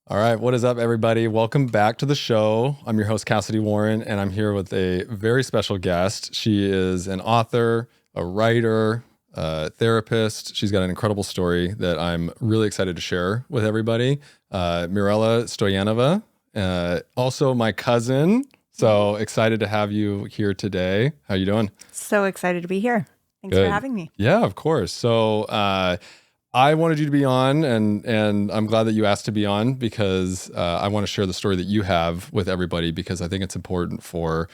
All right, what is up, everybody? Welcome back to the show. I'm your host, Kassidy Warren, and I'm here with a very special guest. She is an author, a writer, a therapist. She's got an incredible story that I'm really excited to share with everybody. Mirella Stoyanova, also my cousin. So excited to have you here today. How you doing? So excited to be here. Thanks Good. for having me. Yeah, of course. So I wanted you to be on, and I'm glad that you asked to be on because I want to share the story that you have with everybody because I think it's important for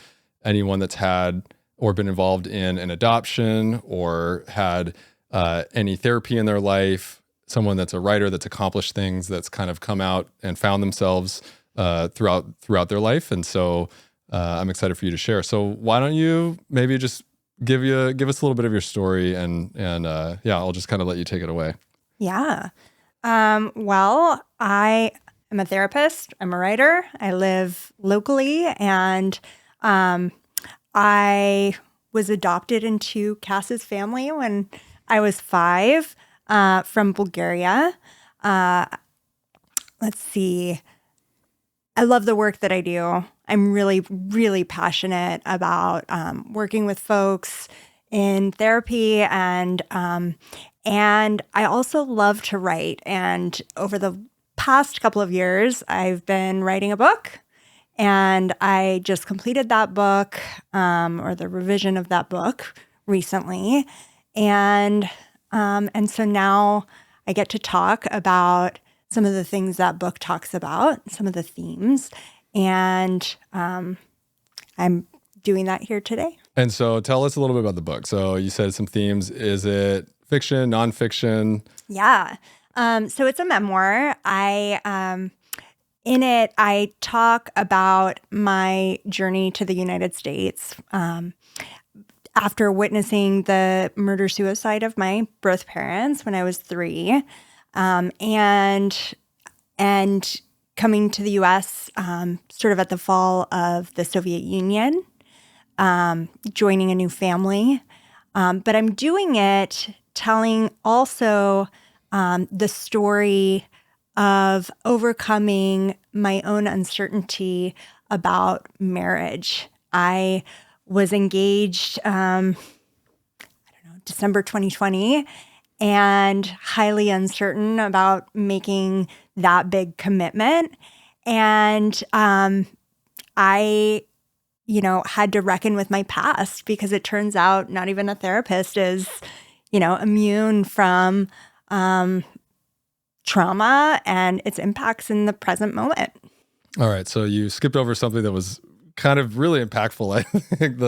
anyone that's had or been involved in an adoption or had any therapy in their life, someone that's a writer that's accomplished things, that's kind of come out and found themselves throughout their life. And so I'm excited for you to share. So why don't you maybe just give us a little bit of your story and I'll just kind of let you take it away. Yeah. Well, I am a therapist. I'm a writer. I live locally, and I was adopted into Cass's family when I was 5 from Bulgaria. Let's see. I love the work that I do. I'm really, really passionate about working with folks in therapy, and I also love to write. And over the past couple of years, I've been writing a book, and I just completed that book, or the revision of that book recently. And so now I get to talk about some of the things that book talks about, some of the themes, and I'm doing that here today. And so tell us a little bit about the book. So you said some themes. Is it fiction, nonfiction? Yeah. So it's a memoir. In it, I talk about my journey to the United States after witnessing the murder-suicide of my birth parents when I was 3, and coming to the U.S. Sort of at the fall of the Soviet Union, joining a new family. But I'm doing it telling also the story of overcoming my own uncertainty about marriage. I was engaged, December 2020, and highly uncertain about making that big commitment. And I had to reckon with my past because it turns out not even a therapist is, immune from trauma and its impacts in the present moment. All right. So you skipped over something that was kind of really impactful. I think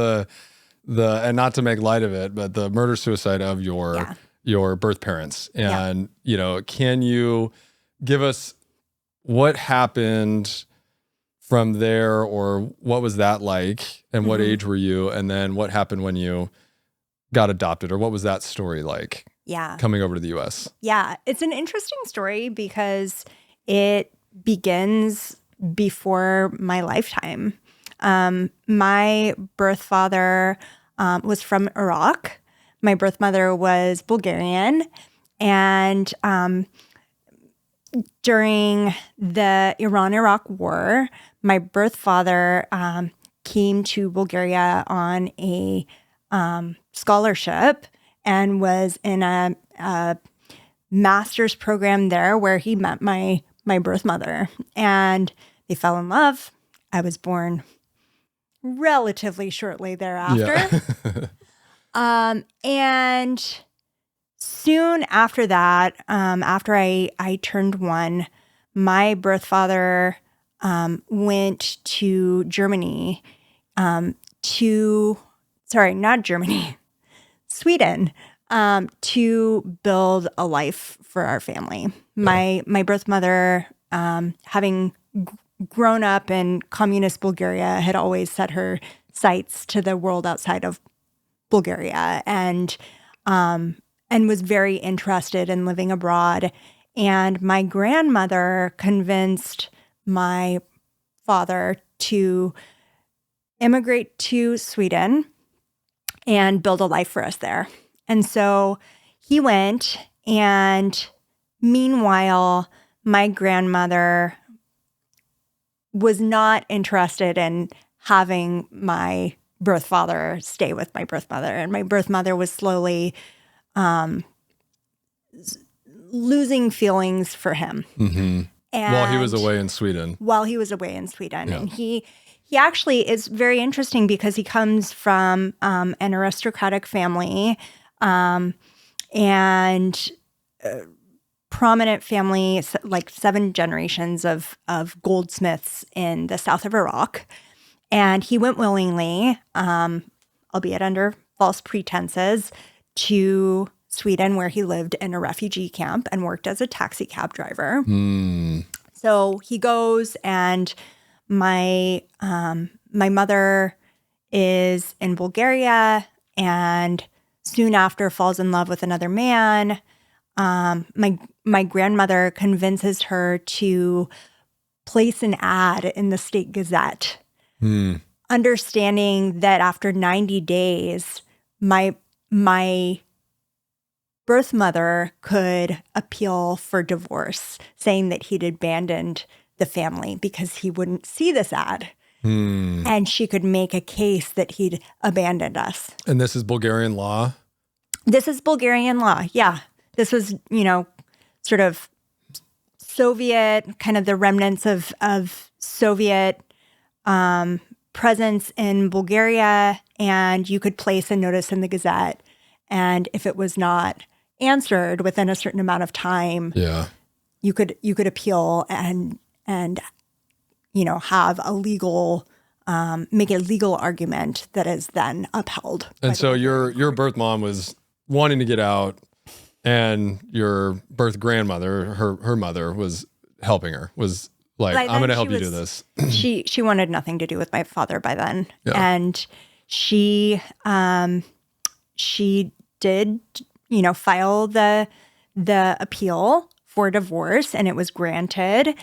and not to make light of it, but the murder-suicide of your birth parents. And, can you give us what happened from there, or what was that like, and what age were you, and then what happened when you got adopted, or what was that story like? Yeah. Coming over to the U.S. Yeah, it's an interesting story because it begins before my lifetime. My birth father was from Iraq. My birth mother was Bulgarian, and during the Iran-Iraq War, my birth father came to Bulgaria on a scholarship and was in a master's program there where he met my birth mother. And they fell in love. I was born relatively shortly thereafter. Yeah. And soon after that, after I turned 1, my birth father went to Germany, Sweden, to build a life for our family. Yeah. My birth mother, having grown up in communist Bulgaria, had always set her sights to the world outside of Bulgaria, and was very interested in living abroad. And my grandmother convinced my father to immigrate to Sweden and build a life for us there. And so he went, and meanwhile, my grandmother was not interested in having my birth father stay with my birth mother. And my birth mother was slowly losing feelings for him. Mm-hmm. And While he was away in Sweden. Yeah. And he actually is very interesting because he comes from an aristocratic family and prominent family, like 7 generations of goldsmiths in the south of Iraq. And he went willingly, albeit under false pretenses, to Sweden, where he lived in a refugee camp and worked as a taxi cab driver. So he goes, and my mother is in Bulgaria, and soon after falls in love with another man. My grandmother convinces her to place an ad in the State Gazette, understanding that after 90 days, my birth mother could appeal for divorce, saying that he'd abandoned the family because he wouldn't see this ad. And she could make a case that he'd abandoned us. And this is Bulgarian law? This is Bulgarian law, yeah. This was, sort of Soviet, kind of the remnants of Soviet presence in Bulgaria, and you could place a notice in the Gazette. And if it was not answered within a certain amount of time, you could appeal and have a legal make a legal argument that is then upheld. And so your birth mom was wanting to get out, and your birth grandmother, her mother, was helping her, was like, I'm going to help you do this. She wanted nothing to do with my father by then. And she did, file the appeal for divorce, and it was granted.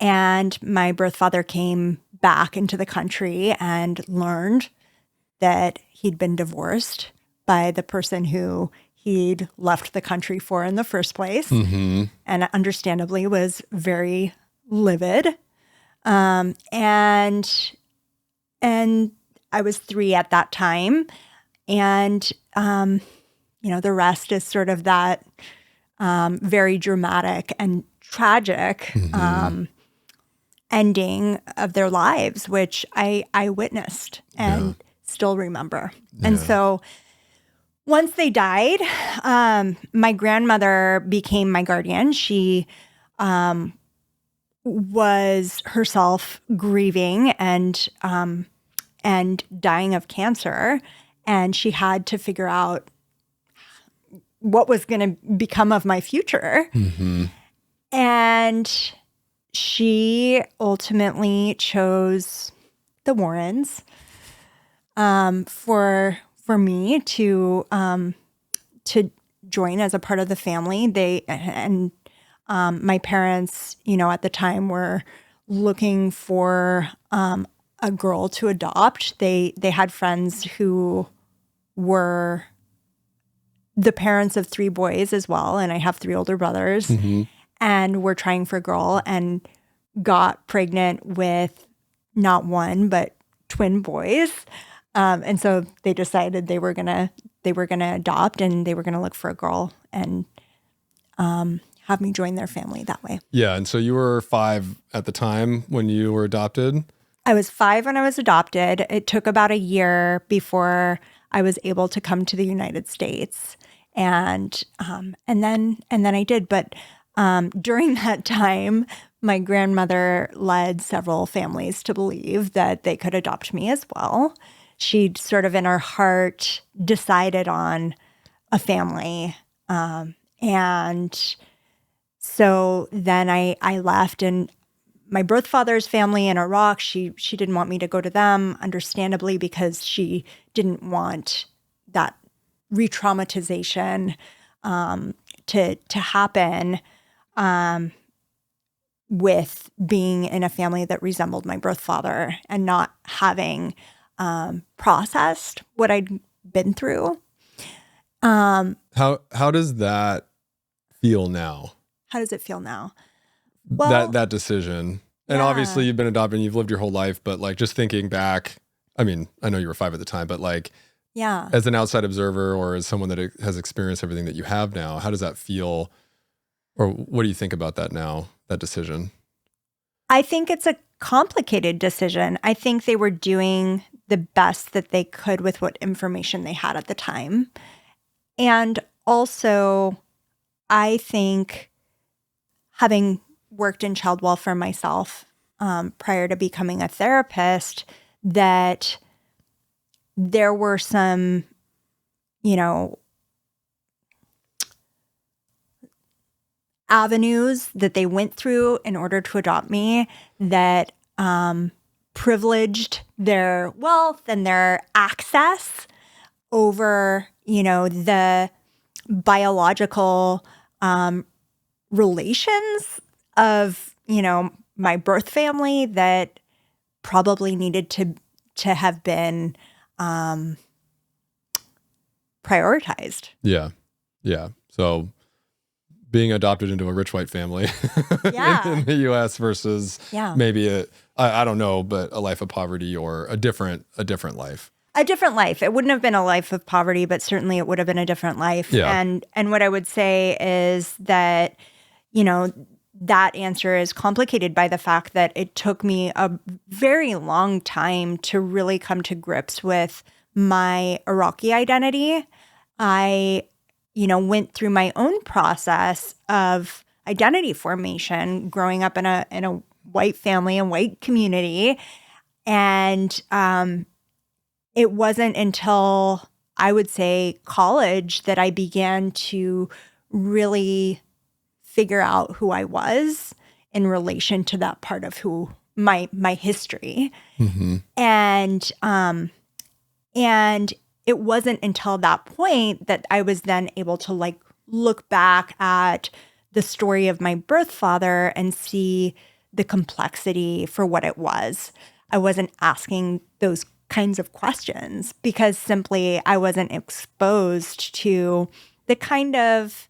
And my birth father came back into the country and learned that he'd been divorced by the person who he'd left the country for in the first place, and understandably was very livid. And I was 3 at that time. And, the rest is sort of that very dramatic and tragic ending of their lives, which I witnessed and still remember. And so once they died, my grandmother became my guardian. She was herself grieving and dying of cancer, and she had to figure out what was going to become of my future. And she ultimately chose the Warrens for me to join as a part of the family. My parents, at the time were looking for a girl to adopt. They had friends who were the parents of 3 boys as well, and I have 3 older brothers, and were trying for a girl and got pregnant with not one but twin boys. And so they decided they were gonna adopt, and they were gonna look for a girl and have me join their family that way. Yeah, and so you were 5 at the time when you were adopted? I was 5 when I was adopted. It took about a year before I was able to come to the United States, and then I did. But during that time, my grandmother led several families to believe that they could adopt me as well. She'd sort of in her heart decided on a family. And so then I left, and my birth father's family in Iraq, she didn't want me to go to them, understandably, because she didn't want that re-traumatization to happen with being in a family that resembled my birth father and not having processed what I'd been through. How does that feel now? How does it feel now? Well, that decision, And obviously you've been adopted and you've lived your whole life, but like just thinking back, I mean, I know you were 5 at the time, but like as an outside observer or as someone that has experienced everything that you have now, how does that feel? Or what do you think about that now, that decision? I think it's a complicated decision. I think they were doing the best that they could with what information they had at the time. And also, I think having worked in child welfare myself prior to becoming a therapist, that there were some, avenues that they went through in order to adopt me that privileged their wealth and their access over, the biological relations of, my birth family that probably needed to have been prioritized. Yeah. So being adopted into a rich white family in the U.S. versus maybe I don't know, but a life of poverty or a different life. A different life. It wouldn't have been a life of poverty, but certainly it would have been a different life. Yeah. And what I would say is that, that answer is complicated by the fact that it took me a very long time to really come to grips with my Iraqi identity. I went through my own process of identity formation growing up in a white family and white community. And it wasn't until I would say college that I began to really figure out who I was in relation to that part of who my history. Mm-hmm. And it wasn't until that point that I was then able to look back at the story of my birth father and see the complexity for what it was. I wasn't asking those kinds of questions because simply I wasn't exposed to the kind of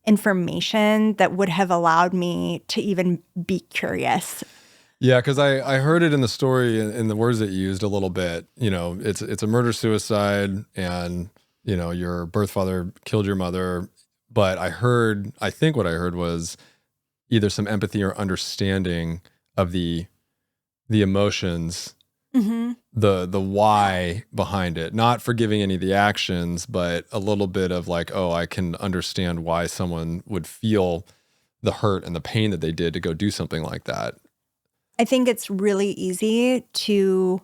information that would have allowed me to even be curious. Yeah, because I heard it in the story in the words that you used a little bit. It's a murder-suicide and, your birth father killed your mother. But I think what I heard was either some empathy or understanding of the emotions, Mm-hmm. the why behind it. Not forgiving any of the actions, but a little bit of like, oh, I can understand why someone would feel the hurt and the pain that they did to go do something like that. I think it's really easy to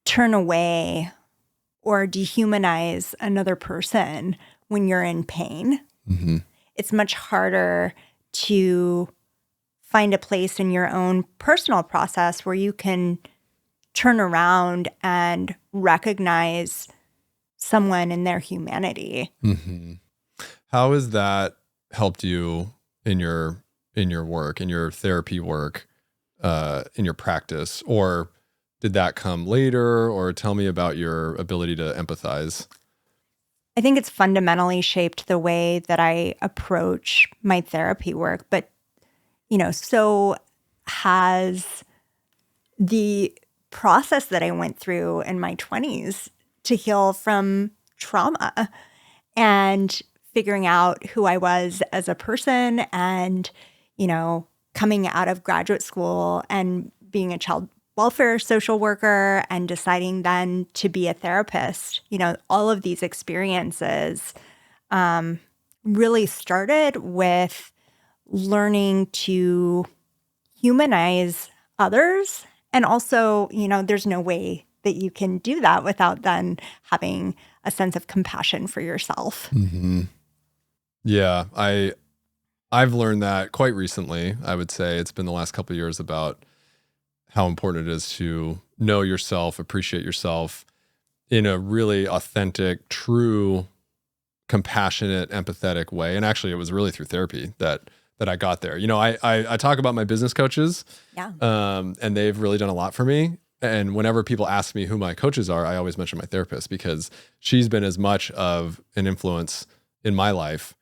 turn away or dehumanize another person when you're in pain. Mm-hmm. It's much harder to find a place in your own personal process where you can turn around and recognize someone in their humanity. Mm-hmm. How has that helped you in your work, in your therapy work, in your practice? Or did that come later? Or tell me about your ability to empathize. I think it's fundamentally shaped the way that I approach my therapy work. But, so has the process that I went through in my 20s to heal from trauma and figuring out who I was as a person and, coming out of graduate school and being a child welfare social worker and deciding then to be a therapist. All of these experiences really started with learning to humanize others. And also, there's no way that you can do that without then having a sense of compassion for yourself. Mm-hmm. Yeah, I've learned that quite recently. I would say it's been the last couple of years about how important it is to know yourself, appreciate yourself in a really authentic, true, compassionate, empathetic way. And actually, it was really through therapy that I got there. I talk about my business coaches, and they've really done a lot for me. And whenever people ask me who my coaches are, I always mention my therapist because she's been as much of an influence in my life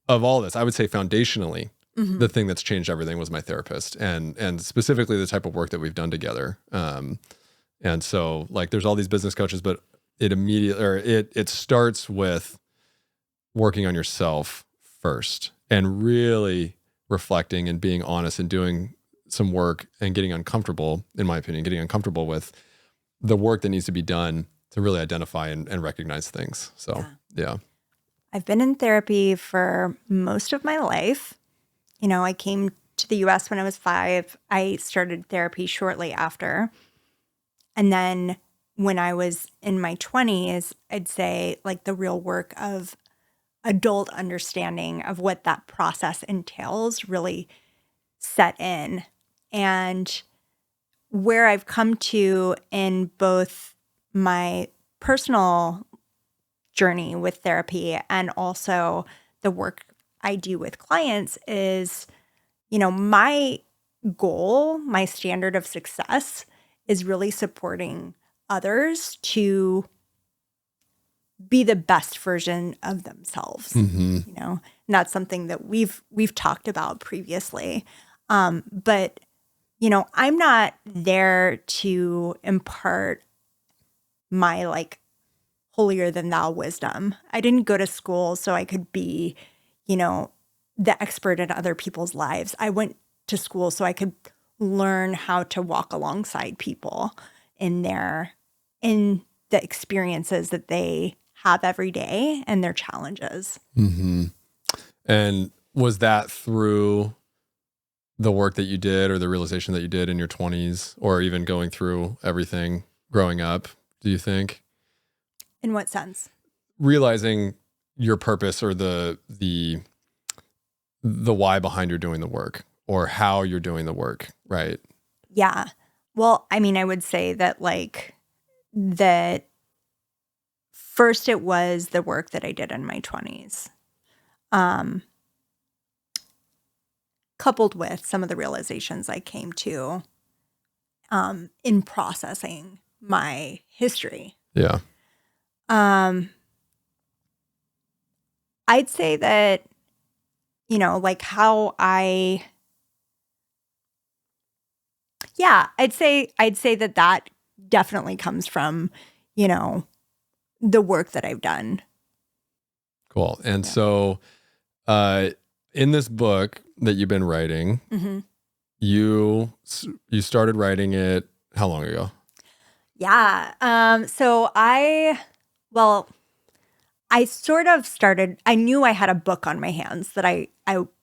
of all this. I would say foundationally, the thing that's changed everything was my therapist, and specifically the type of work that we've done together. And so like there's all these business coaches, but it starts with working on yourself first and really reflecting and being honest and doing some work and getting uncomfortable, in my opinion, with the work that needs to be done to really identify and recognize things. So, yeah. I've been in therapy for most of my life. You know, I came to the US when I was 5. I started therapy shortly after. And then when I was in my 20s, I'd say like the real work of adult understanding of what that process entails really set in. And where I've come to in both my personal journey with therapy and also the work I do with clients is, you know, my goal, my standard of success is really supporting others to be the best version of themselves, you know, and that's something that we've talked about previously. But, you know, I'm not there to impart my like holier than thou wisdom. I didn't go to school so I could be, you know, the expert in other people's lives. I went to school so I could learn how to walk alongside people in the experiences that they have every day and their challenges. And was that through the work that you did or the realization that you did in your 20s or even going through everything growing up, do you think? In what sense? Realizing your purpose or the why behind you're doing the work or how you're doing the work, right? Yeah. Well, I mean, I would say that like that first it was the work that I did in my 20s. Coupled with some of the realizations I came to in processing my history. Yeah. I'd say that, you know, like how I'd say that definitely comes from, you know, the work that I've done. Cool. And so in this book that you've been writing, you started writing it how long ago? Yeah. So I sort of started, I knew I had a book on my hands that I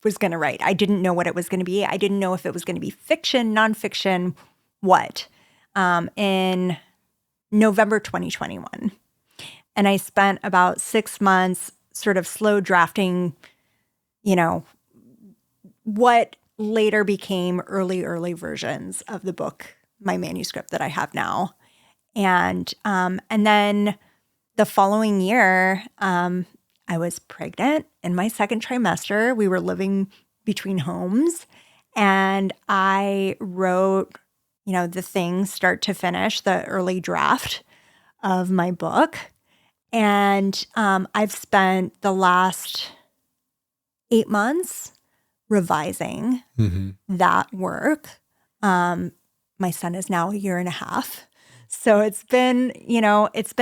was going to write. I didn't know what it was going to be. I didn't know if it was going to be fiction, nonfiction, what, in November 2021. And I spent about 6 months sort of slow drafting, you know, what later became early versions of the book, my manuscript that I have now. And then the following year, I was pregnant in my second trimester. We were living between homes, and I wrote, you know, the thing start to finish, the early draft of my book. And I've spent the last 8 months revising that work. My son is now 1.5 years. So it's been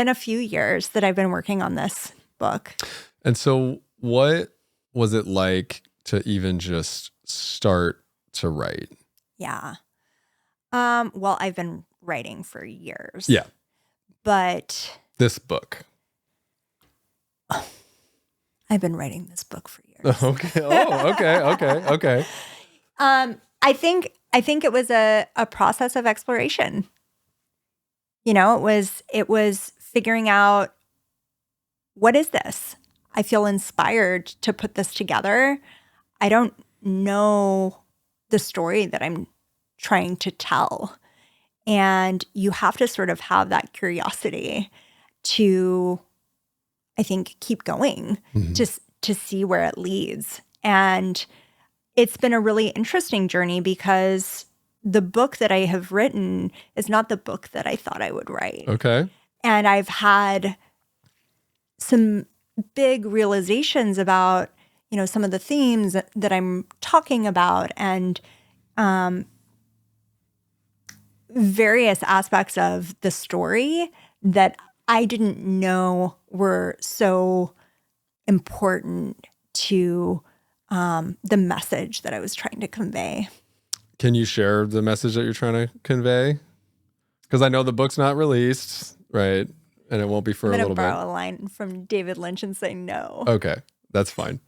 a few years that I've been working on this book. And so what was it like to even just start to write? Yeah. Well, I've been writing for years. Yeah. But this book. I've been writing this book for years. Okay. Oh, okay. I think it was a process of exploration. You know, it was figuring out, what is this? I feel inspired to put this together. I don't know the story that I'm trying to tell. And you have to sort of have that curiosity to, I think, keep going, just to see where it leads. And it's been a really interesting journey because the book that I have written is not the book that I thought I would write. Okay. And I've had some big realizations about, some of the themes that I'm talking about, and various aspects of the story that I didn't know were so important to the message that I was trying to convey. Can you share the message that you're trying to convey? Because I know the book's not released, right? And it won't be for a little bit. I'm going to borrow a line from David Lynch and say no. Okay, that's fine.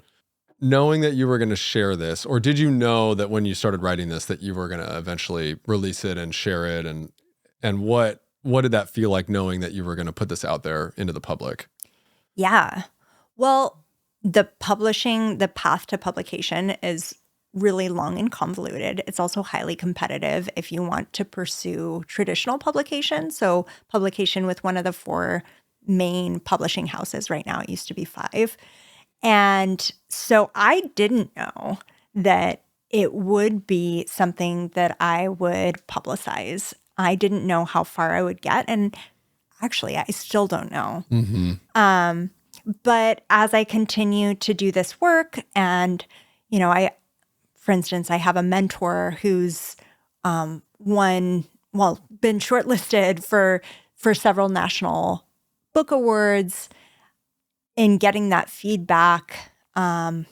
Knowing that you were going to share this, or did you know that when you started writing this that you were going to eventually release it and share it? And what did that feel like, knowing that you were going to put this out there into the public? Yeah. Well, the path to publication is really long and convoluted. It's also highly competitive if you want to pursue traditional publication. So publication with one of the 4 main publishing houses right now. It used to be 5. And so I didn't know that it would be something that I would publicize. I didn't know how far I would get. And actually, I still don't know. Mm-hmm. But as I continue to do this work, and, for instance, I have a mentor who's been shortlisted for several national book awards. In getting that feedback, I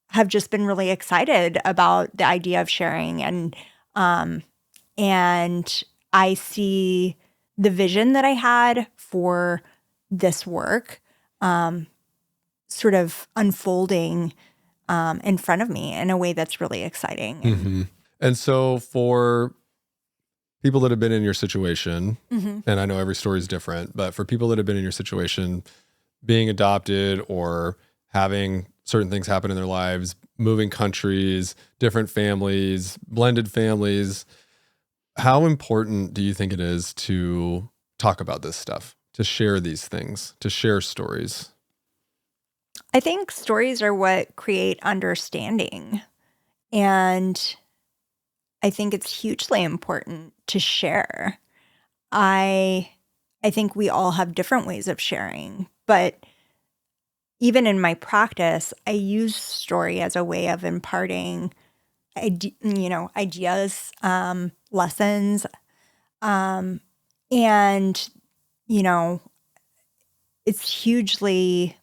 have just been really excited about the idea of sharing, and I see the vision that I had for this work sort of unfolding in front of me in a way that's really exciting. Mm-hmm. And so for people that have been in your situation, Mm-hmm. and I know every story is different, but for people that have been in your situation, being adopted or having certain things happen in their lives, moving countries, different families, blended families, how important do you think it is to talk about this stuff, to share these things, to share stories? I think stories are what create understanding. And I think it's hugely important to share. I think we all have different ways of sharing, but even in my practice, I use story as a way of imparting, ideas, lessons, and it's hugely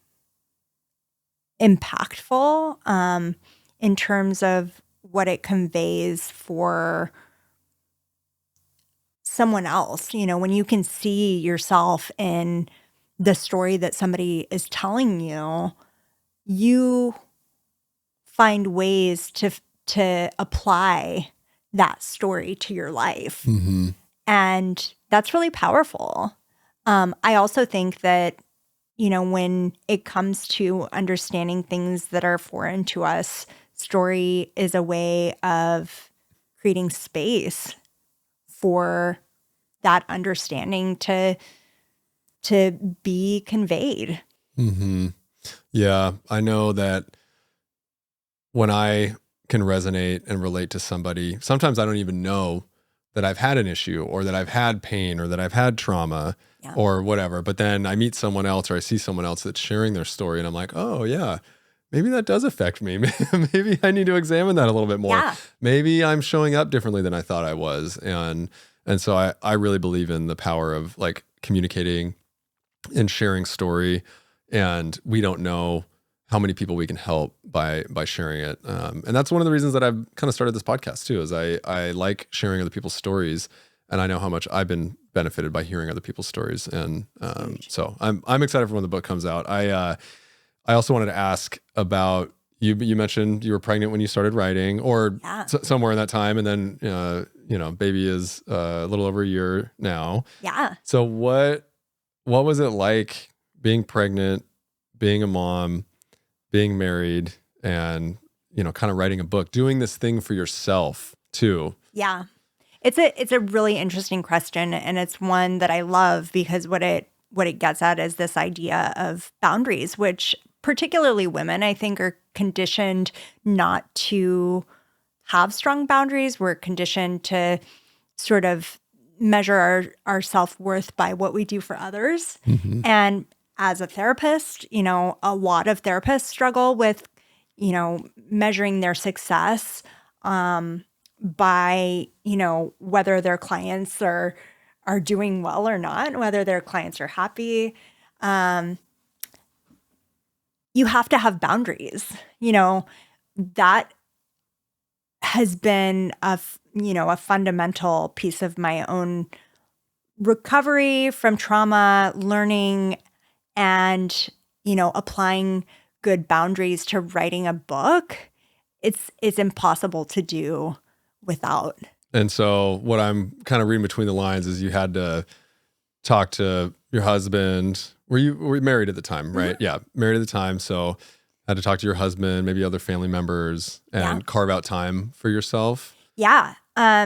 impactful in terms of what it conveys for someone else. When you can see yourself in the story that somebody is telling you, you find ways to apply that story to your life. Mm-hmm. And that's really powerful. I also think that, when it comes to understanding things that are foreign to us, story is a way of creating space for that understanding to be conveyed. Mm-hmm. Yeah, I know that when I can resonate and relate to somebody, sometimes I don't even know that I've had an issue or that I've had pain or that I've had trauma or whatever. But then I meet someone else or I see someone else that's sharing their story and I'm like, oh yeah, maybe that does affect me. Maybe I need to examine that a little bit more. Yeah. Maybe I'm showing up differently than I thought I was. And so I really believe in the power of like communicating and sharing story. And we don't know how many people we can help by sharing it. And that's one of the reasons that I've kind of started this podcast too, is I like sharing other people's stories. And I know how much I've been benefited by hearing other people's stories. And so I'm excited for when the book comes out. I also wanted to ask about, you mentioned you were pregnant when you started writing, or somewhere in that time. And then, baby is a little over a year now. Yeah. So what was it like being pregnant, being a mom, being married, and, kind of writing a book, doing this thing for yourself too? Yeah. It's a really interesting question, and it's one that I love because what it gets at is this idea of boundaries, which particularly women, I think, are conditioned not to have strong boundaries. We're conditioned to sort of measure our self-worth by what we do for others. Mm-hmm. And as a therapist, a lot of therapists struggle with, measuring their success by, whether their clients are doing well or not, whether their clients are happy. You have to have boundaries. That has been a fundamental piece of my own recovery from trauma, learning, and, applying good boundaries to writing a book. It's impossible to do without. And so what I'm kind of reading between the lines is you had to talk to your husband. Were you married at the time, right? Mm-hmm. Yeah, married at the time. So had to talk to your husband, maybe other family members, and carve out time for yourself. Yeah.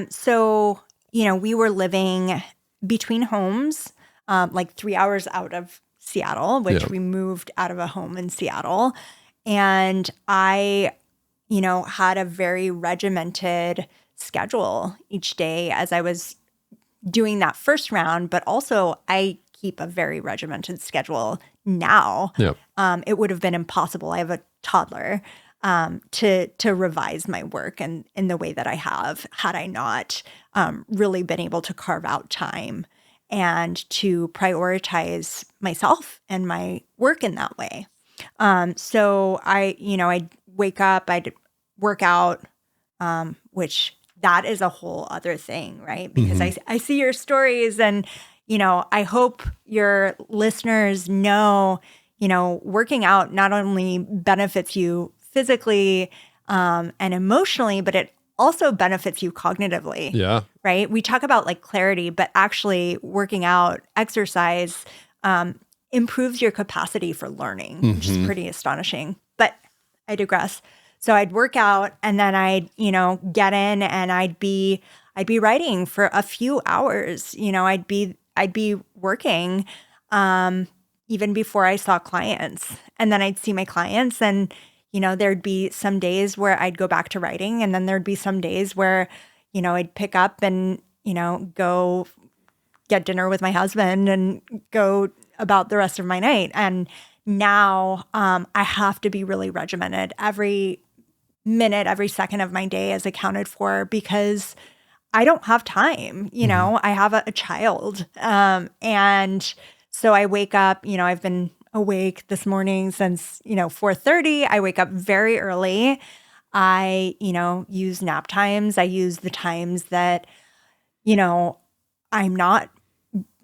So, we were living between homes, like 3 hours out of Seattle, which we moved out of a home in Seattle. And I, had a very regimented schedule each day as I was doing that first round, but also I keep a very regimented schedule now. Yep. It would have been impossible. I have a toddler to revise my work in the way that I have had I not really been able to carve out time and to prioritize myself and my work in that way. So I'd wake up, I'd work out, which that is a whole other thing, right? Because I see your stories and, I hope your listeners know, working out not only benefits you physically and emotionally, but it also benefits you cognitively. Yeah. Right? We talk about like clarity, but actually working out, exercise improves your capacity for learning, which is pretty astonishing. But I digress. So I'd work out and then I'd, get in and I'd be writing for a few hours. I'd be working even before I saw clients. And then I'd see my clients and, there'd be some days where I'd go back to writing. And then there'd be some days where, I'd pick up and, go get dinner with my husband and go about the rest of my night. And now I have to be really regimented. Every minute, every second of my day is accounted for because I don't have time. I have a child. And so I wake up, I've been awake this morning since, 4:30. I wake up very early. I, use nap times. I use the times that, I'm not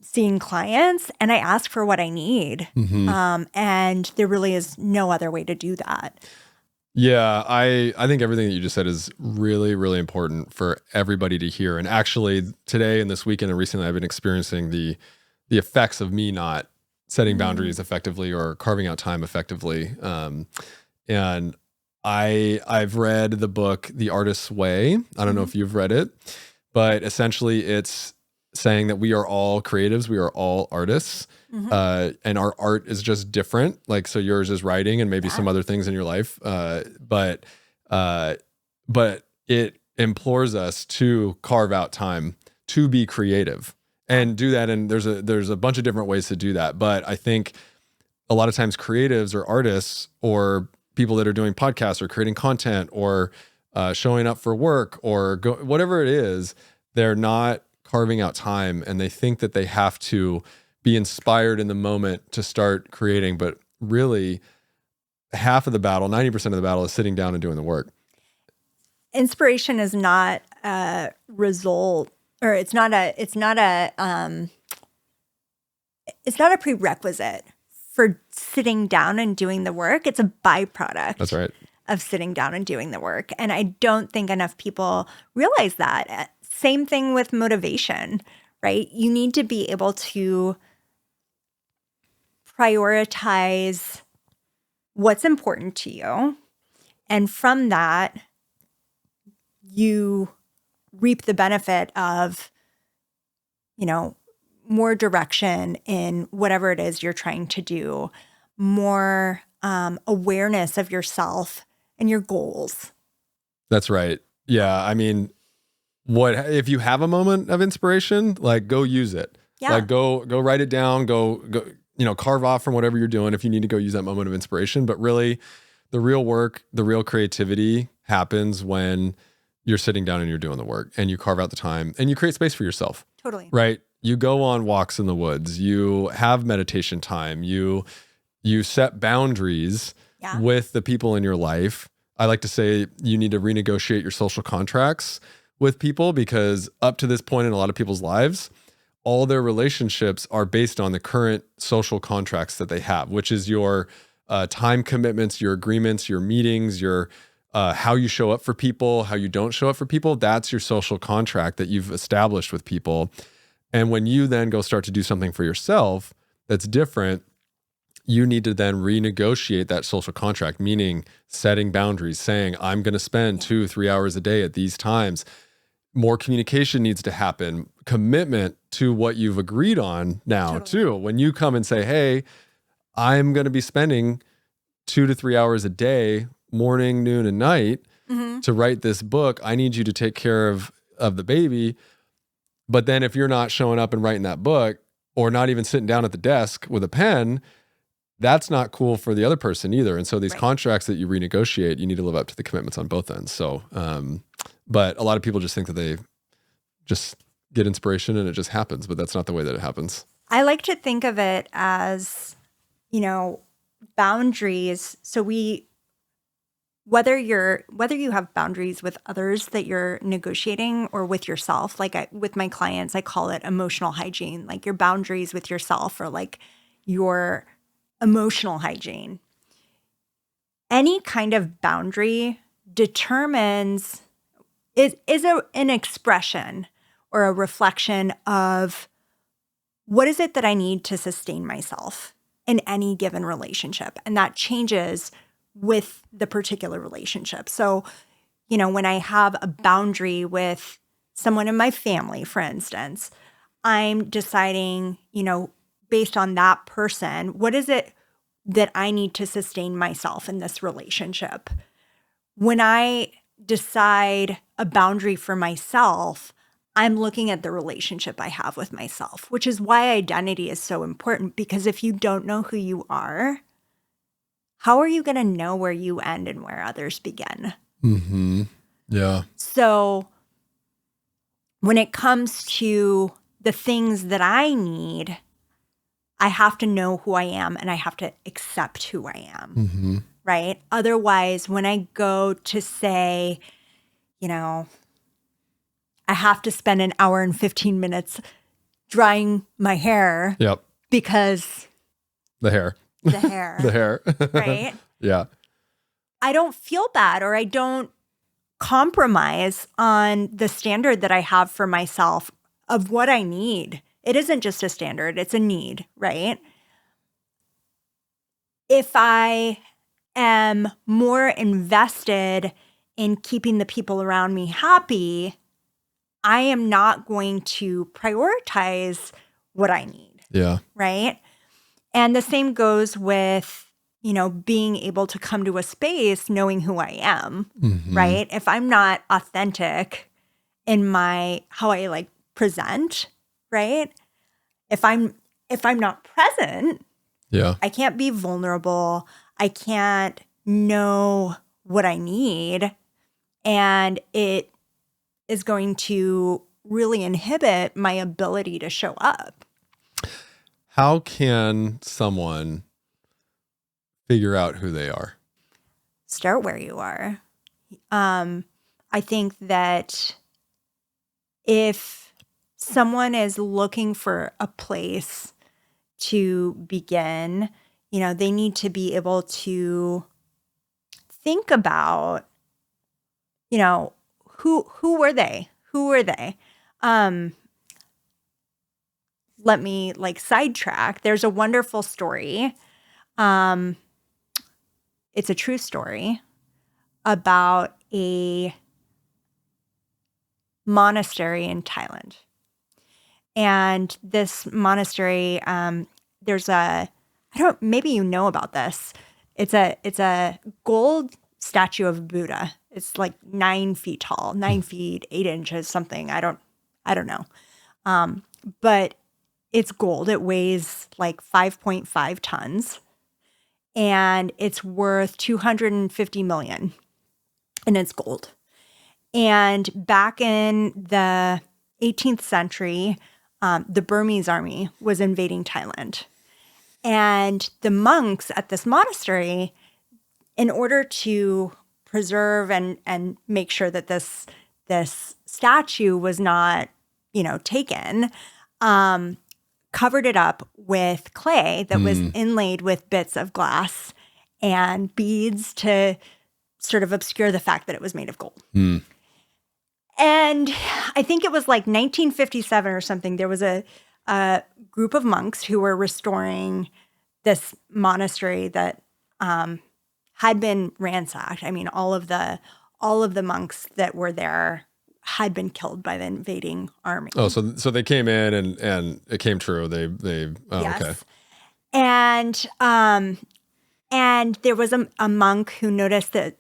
seeing clients and I ask for what I need. And there really is no other way to do that. Yeah, I think everything that you just said is really, really important for everybody to hear. And actually today and this weekend and recently I've been experiencing the effects of me not setting boundaries effectively or carving out time effectively. And I've read the book, The Artist's Way. I don't know if you've read it, but essentially it's saying that we are all creatives. We are all artists. And our art is just different. Like, so yours is writing and maybe some other things in your life. But it implores us to carve out time to be creative and do that. And there's a bunch of different ways to do that. But I think a lot of times creatives or artists or people that are doing podcasts or creating content or showing up for work or whatever it is, they're not carving out time and they think that they have to be inspired in the moment to start creating. But really half of the battle, 90% of the battle is sitting down and doing the work. Inspiration is not a result, or it's not a prerequisite for sitting down and doing the work. It's a byproduct. That's right. Of sitting down and doing the work. And I don't think enough people realize that. Same thing with motivation, right? You need to be able to prioritize what's important to you. And from that, you reap the benefit of, more direction in whatever it is you're trying to do, more awareness of yourself and your goals. That's right. Yeah. I mean, what if you have a moment of inspiration, like go use it. Yeah. Like go write it down, go carve off from whatever you're doing if you need to go use that moment of inspiration. But really, the real work, the real creativity happens when you're sitting down and you're doing the work and you carve out the time and you create space for yourself. Totally. Right? You go on walks in the woods, you have meditation time, you set boundaries with the people in your life. I like to say you need to renegotiate your social contracts with people, because up to this point in a lot of people's lives, all their relationships are based on the current social contracts that they have, which is your time commitments, your agreements, your meetings, your how you show up for people, how you don't show up for people. That's your social contract that you've established with people. And when you then go start to do something for yourself that's different, you need to then renegotiate that social contract, meaning setting boundaries, saying, I'm going to spend 2-3 hours a day at these times. More communication needs to happen, commitment to what you've agreed on now too. When you come and say, hey, I'm going to be spending 2 to 3 hours a day, morning, noon, and night to write this book. I need you to take care of the baby. But then if you're not showing up and writing that book, or not even sitting down at the desk with a pen, that's not cool for the other person either. And so these contracts that you renegotiate, you need to live up to the commitments on both ends. So, but a lot of people just think that they just get inspiration and it just happens, but that's not the way that it happens. I like to think of it as, boundaries. So whether you have boundaries with others that you're negotiating or with yourself, with my clients, I call it emotional hygiene, like your boundaries with yourself or like your emotional hygiene. Any kind of boundary determines is an expression or a reflection of what is it that I need to sustain myself in any given relationship. And that changes with the particular relationship. So, when I have a boundary with someone in my family, for instance, I'm deciding, based on that person, what is it that I need to sustain myself in this relationship? When I decide a boundary for myself, I'm looking at the relationship I have with myself, which is why identity is so important, because if you don't know who you are, how are you going to know where you end and where others begin? Mm-hmm. Yeah. So when it comes to the things that I need, I have to know who I am and I have to accept who I am, right? Otherwise, when I go to say, I have to spend an hour and 15 minutes drying my hair because the hair, right? Yeah. I don't feel bad, or I don't compromise on the standard that I have for myself of what I need. It isn't just a standard, it's a need, right? If I am more invested in keeping the people around me happy, I am not going to prioritize what I need. Yeah. Right? And the same goes with, being able to come to a space knowing who I am, right? If I'm not authentic in how I present, right? If I'm not present, I can't be vulnerable. I can't know what I need. And it is going to really inhibit my ability to show up. How can someone figure out who they are? Start where you are. I think that if someone is looking for a place to begin, they need to be able to think about, who were they? Who were they? Let me sidetrack. There's a wonderful story. It's a true story about a monastery in Thailand. And this monastery, maybe you know about this. It's a gold statue of Buddha. It's 9 feet tall, 9 feet, 8 inches, something. I don't know. But it's gold. It weighs like 5.5 tons, and it's worth $250 million, and it's gold. And back in the 18th century, the Burmese army was invading Thailand. And the monks at this monastery, in order to preserve and make sure that this statue was not, taken, covered it up with clay that was inlaid with bits of glass and beads to sort of obscure the fact that it was made of gold. And I think it was like 1957 or something. There was a group of monks who were restoring this monastery that had been ransacked. I mean, all of the monks that were there had been killed by the invading army. Oh, so they came in and it came true. Yes. Okay. And there was a monk who noticed a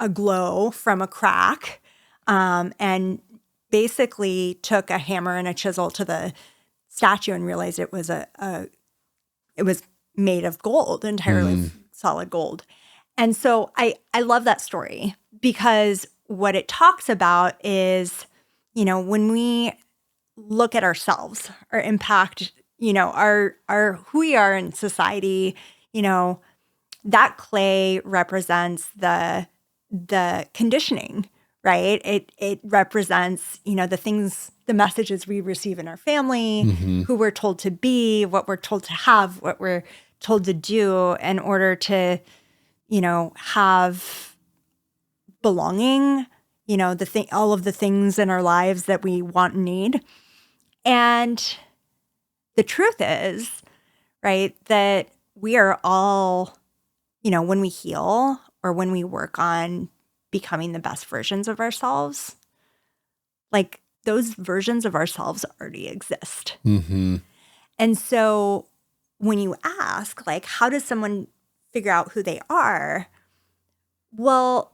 glow from a crack, and basically took a hammer and a chisel to the statue and realized it was it was made of gold, entirely solid gold. And so I love that story because what it talks about is, when we look at ourselves, our impact, our who we are in society, that clay represents the conditioning, right? It represents, the messages we receive in our family, who we're told to be, what we're told to have, what we're told to do in order to, have belonging, all of the things in our lives that we want and need. And the truth is, right, that we are all, when we heal or when we work on becoming the best versions of ourselves, like those versions of ourselves already exist. And so when you ask, like, how does someone figure out who they are? Well,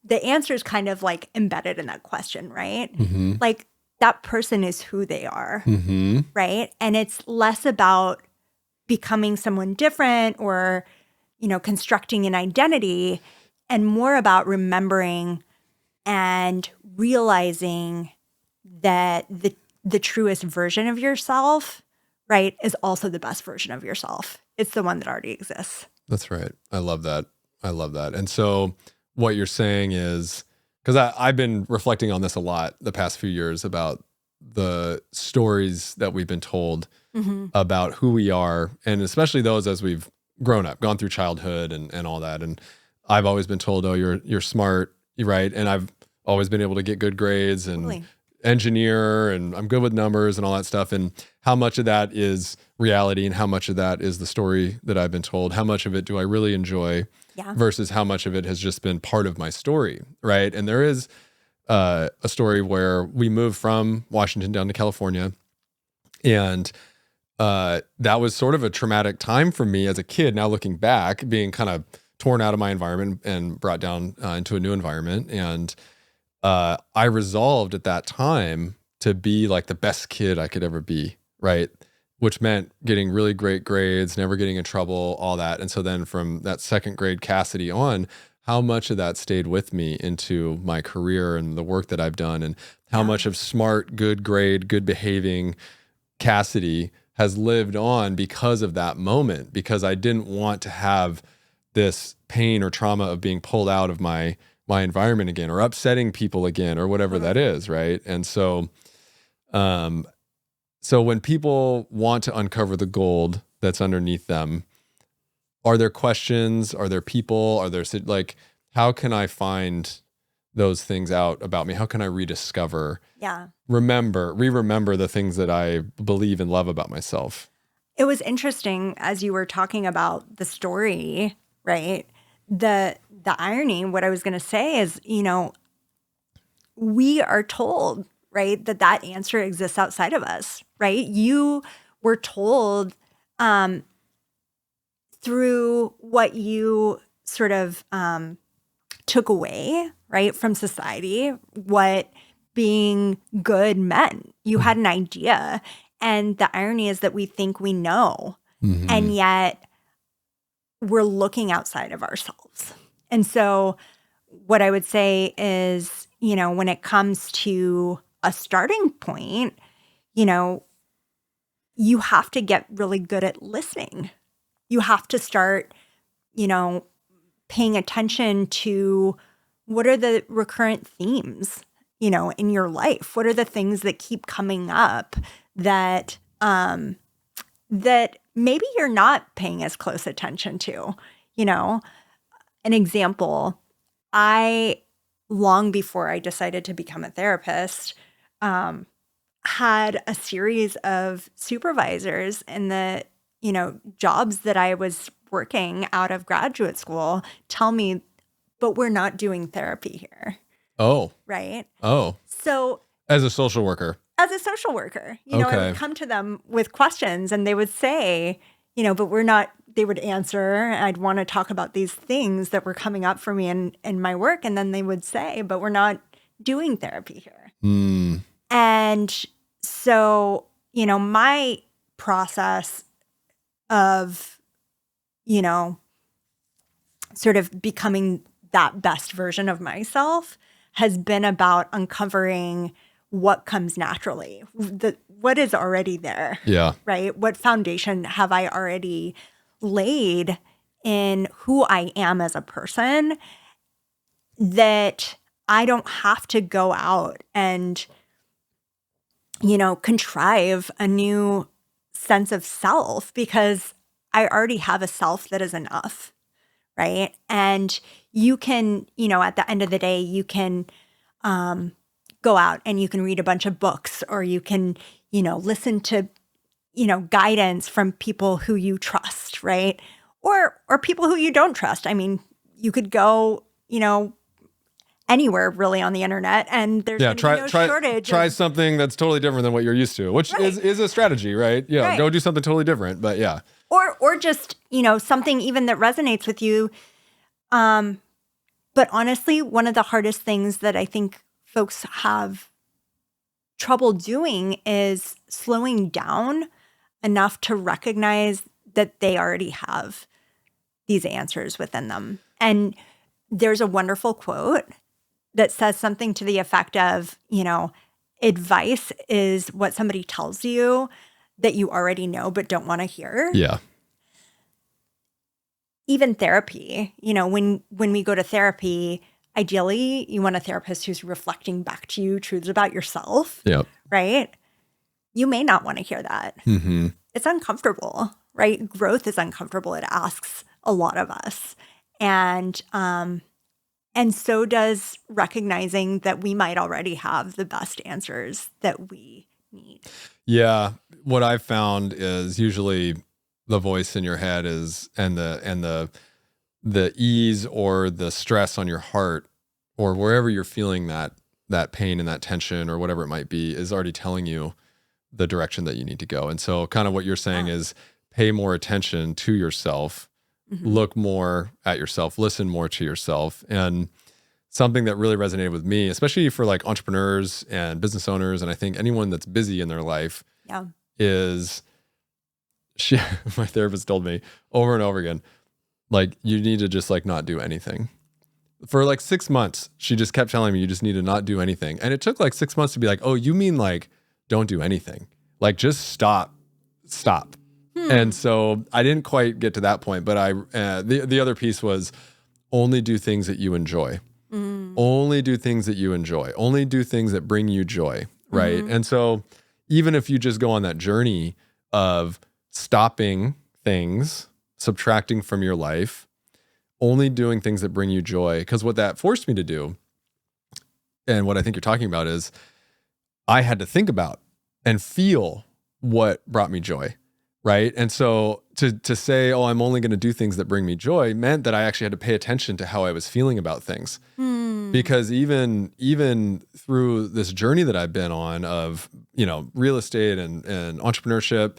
the answer is kind of like embedded in that question, right? Like that person is who they are, right? And it's less about becoming someone different or, constructing an identity, and more about remembering and realizing that the truest version of yourself, right, is also the best version of yourself. It's the one that already exists. That's right. I love that. And so what you're saying is, because I've been reflecting on this a lot the past few years about the stories that we've been told about who we are, and especially those as we've grown up, gone through childhood and all that. And I've always been told, oh, you're smart, right? And I've always been able to get good grades and engineer, and I'm good with numbers and all that stuff. And how much of that is reality and how much of that is the story that I've been told? How much of it do I really enjoy versus how much of it has just been part of my story, right? And there is a story where we moved from Washington down to California, and that was sort of a traumatic time for me as a kid. Now looking back, being kind of torn out of my environment and brought down into a new environment. And I resolved at that time to be like the best kid I could ever be, right? Which meant getting really great grades, never getting in trouble, all that. And so then from that second grade Kassidy on, how much of that stayed with me into my career and the work that I've done, and how much of smart, good grade, good behaving Kassidy has lived on because of that moment, because I didn't want to have this pain or trauma of being pulled out of my environment again, or upsetting people again, or whatever that is, right? And so so when people want to uncover the gold that's underneath them, are there questions? Are there people? Are there, like, how can I find those things out about me? How can I rediscover, re-remember the things that I believe and love about myself? It was interesting as you were talking about the story, right? The irony, what I was going to say is, we are told, right, that answer exists outside of us, right? You were told through what you sort of took away, right, from society, what being good meant. You had an idea, And the irony is that we think we know, Mm-hmm. and yet we're looking outside of ourselves. And so what I would say is, when it comes to a starting point, you have to get really good at listening. You have to start, paying attention to what are the recurrent themes, in your life? What are the things that keep coming up that that maybe you're not paying as close attention to? An example, long before I decided to become a therapist, had a series of supervisors in the, jobs that I was working out of graduate school tell me, but we're not doing therapy here. Oh. Right? Oh. So as a social worker. As a social worker, I Okay. would come to them with questions and they would say, but we're not, they would answer, I'd want to talk about these things that were coming up for me in my work. And then they would say, but we're not doing therapy here. Mm. And so, my process of, sort of becoming that best version of myself has been about uncovering what comes naturally, what is already there. Yeah. Right? What foundation have I already laid in who I am as a person that I don't have to go out and, contrive a new sense of self because I already have a self that is enough. Right? And you can, at the end of the day, you can go out and you can read a bunch of books or you can, listen to, guidance from people who you trust, right? Or people who you don't trust. I mean, you could go, anywhere really on the internet and there's no shortage. Try something that's totally different than what you're used to, which is a strategy, right? Yeah. Right. Go do something totally different, but yeah. Or just, something even that resonates with you. But honestly, one of the hardest things that I think folks have trouble doing is slowing down enough to recognize that they already have these answers within them. And there's a wonderful quote that says something to the effect of, advice is what somebody tells you that you already know but don't want to hear. Yeah. Even therapy, when we go to therapy, ideally you want a therapist who's reflecting back to you truths about yourself. Yep. Right? You may not want to hear that. Mm-hmm. It's uncomfortable, right? Growth is uncomfortable. It asks a lot of us. And so does recognizing that we might already have the best answers that we need. Yeah. What I've found is usually the voice in your head is, and the ease or the stress on your heart or wherever you're feeling that pain and that tension or whatever it might be is already telling you the direction that you need to go. And so kind of what you're saying is pay more attention to yourself, look more at yourself, listen more to yourself. And something that really resonated with me, especially for like entrepreneurs and business owners, and I think anyone that's busy in their life, is my therapist told me over and over again, like, you need to just like not do anything. For like 6 months, she just kept telling me, you just need to not do anything. And it took like 6 months to be like, oh, you mean like, don't do anything. Like, just stop. And so I didn't quite get to that point, but the other piece was only do things that you enjoy. Only do things that you enjoy. Only do things that bring you joy, right? And so even if you just go on that journey of stopping things, subtracting from your life, only doing things that bring you joy, because what that forced me to do, and what I think you're talking about, is I had to think about and feel what brought me joy, right? And so to say, oh, I'm only going to do things that bring me joy meant that I actually had to pay attention to how I was feeling about things. Because even through this journey that I've been on of, real estate and entrepreneurship,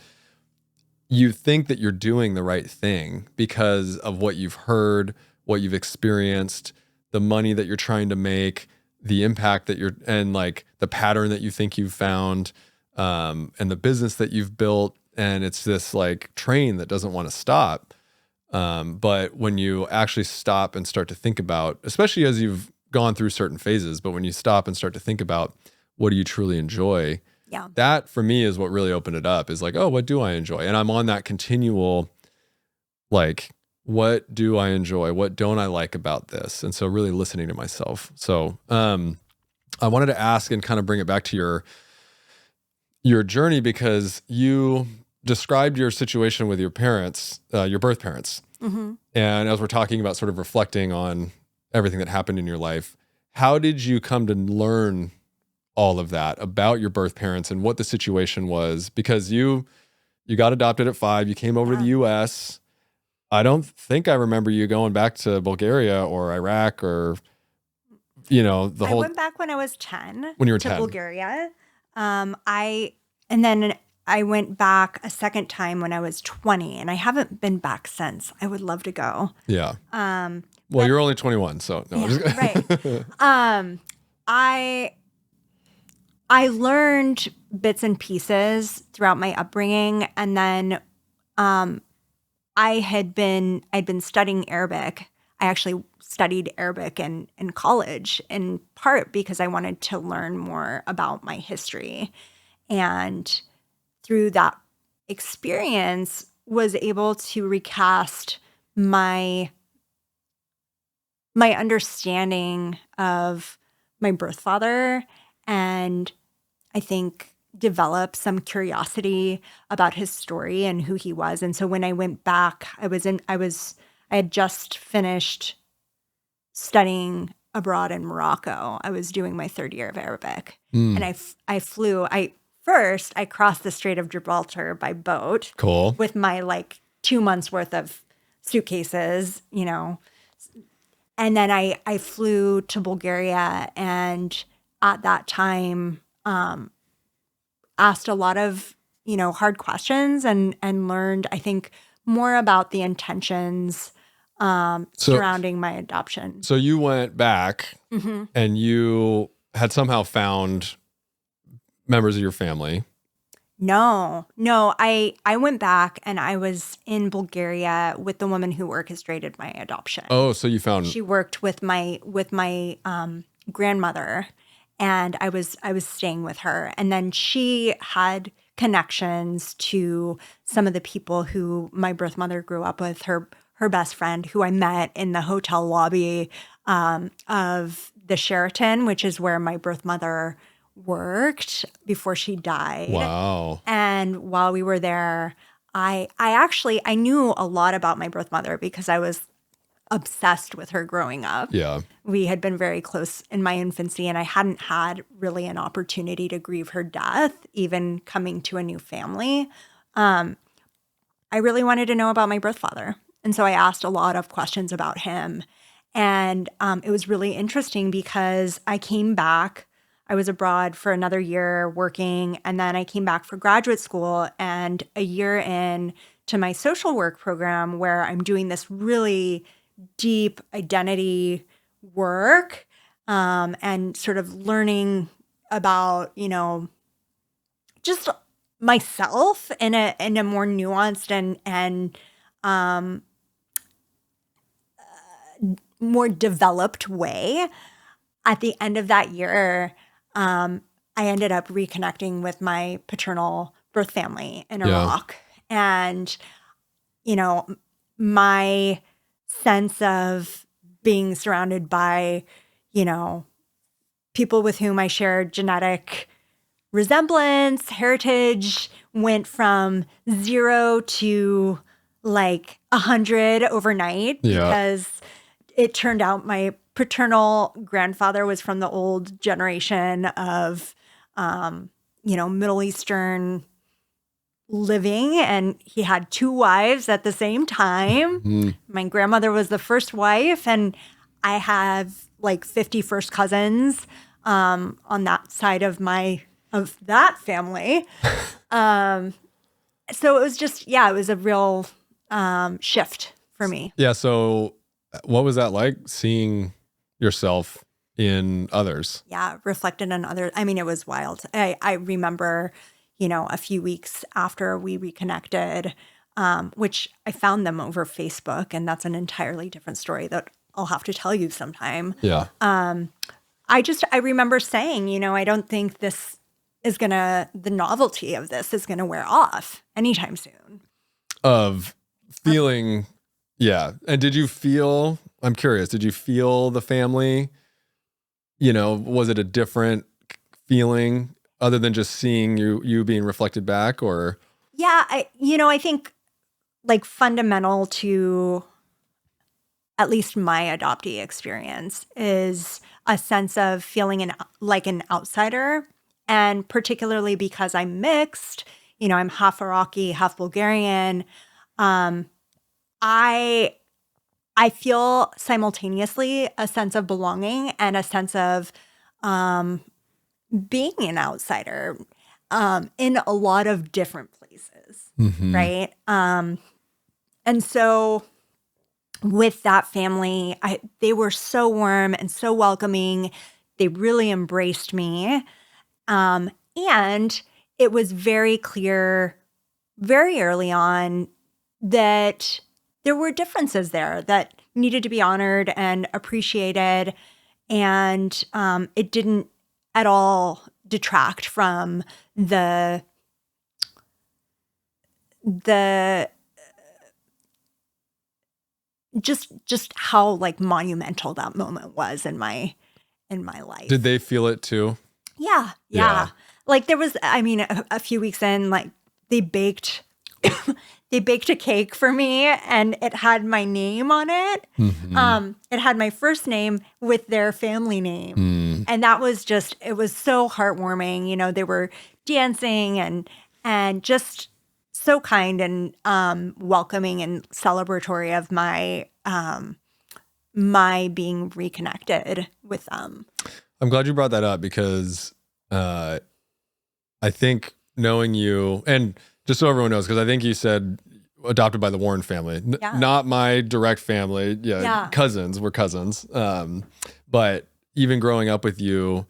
you think that you're doing the right thing because of what you've heard, what you've experienced, the money that you're trying to make, the impact that and like the pattern that you think you've found. and the business that you've built. And it's this like train that doesn't want to stop. But when you actually stop and start to think about, especially as you've gone through certain phases, but when you stop and start to think about what do you truly enjoy, that for me is what really opened it up, is like, oh, what do I enjoy? And I'm on that continual, like, what do I enjoy? What don't I like about this? And so really listening to myself. So I wanted to ask and kind of bring it back to your journey, because you described your situation with your parents, your birth parents. Mm-hmm. And as we're talking about sort of reflecting on everything that happened in your life, how did you come to learn all of that about your birth parents and what the situation was? Because you got adopted at 5, you came over to the US. I don't think I remember you going back to Bulgaria or Iraq or, I went back when I was 10. When you were to 10. Bulgaria. And then I went back a second time when I was 20, and I haven't been back since. I would love to go. Yeah. Well, you're only 21, so no. Yeah, right. I learned bits and pieces throughout my upbringing, and then I'd been studying Arabic. I actually studied Arabic in college, in part because I wanted to learn more about my history. And through that experience, was able to recast my understanding of my birth father, and I think develop some curiosity about his story and who he was. And so when I went back, I had just finished studying abroad in Morocco. I was doing my 3rd year of Arabic. And I flew. First, I crossed the Strait of Gibraltar by boat. Cool. With my like 2 months worth of suitcases, And then I flew to Bulgaria, and at that time asked a lot of, hard questions and learned, I think, more about the intentions surrounding my adoption. So you went back and you had somehow found members of your family. No, I went back, and I was in Bulgaria with the woman who orchestrated my adoption. Oh, so you found... She worked with my grandmother, and I was staying with her. And then she had connections to some of the people who my birth mother grew up with, her best friend, who I met in the hotel lobby of the Sheraton, which is where my birth mother worked before she died. Wow. And while we were there, I knew a lot about my birth mother because I was obsessed with her growing up. Yeah. We had been very close in my infancy, and I hadn't had really an opportunity to grieve her death, even coming to a new family. I really wanted to know about my birth father. And so I asked a lot of questions about him. And it was really interesting because I came back. I was abroad for another year working, and then I came back for graduate school, and a year in to my social work program where I'm doing this really deep identity work and sort of learning about, just myself in a more nuanced and more developed way. At the end of that year, I ended up reconnecting with my paternal birth family in Iraq. And, my sense of being surrounded by, people with whom I shared genetic resemblance, heritage, went from 0 to like 100 overnight because it turned out my paternal grandfather was from the old generation of, Middle Eastern living, and he had 2 wives at the same time. Mm. My grandmother was the first wife, and I have like 50 first cousins on that side of that family. So it was just, it was a real shift for me. Yeah. So what was that like, seeing yourself in others? Yeah, reflected on others. I mean, it was wild. I remember, a few weeks after we reconnected, which I found them over Facebook, and that's an entirely different story that I'll have to tell you sometime. Yeah. I remember saying, I don't think the novelty of this is gonna wear off anytime soon. Of feeling, yeah. And I'm curious, did you feel the family? Was it a different feeling other than just seeing you being reflected back, or? Yeah, I think like fundamental to at least my adoptee experience is a sense of feeling like an outsider. And particularly because I'm mixed, I'm half Iraqi, half Bulgarian. I feel simultaneously a sense of belonging and a sense of being an outsider in a lot of different places, right? And so with that family, they were so warm and so welcoming. They really embraced me. And it was very clear very early on that there were differences there that needed to be honored and appreciated. And it didn't at all detract from the just how like monumental that moment was in my life. Did they feel it too? Yeah. Like there was, a few weeks in, like they baked a cake for me, and it had my name on it. It had my first name with their family name. And that was it was so heartwarming. They were dancing and just so kind and welcoming and celebratory of my being reconnected with them. I'm glad you brought that up because I think knowing you, and just so everyone knows, because I think you said adopted by the Warren family, not my direct family. Yeah. Cousins, we're cousins. But even growing up with you,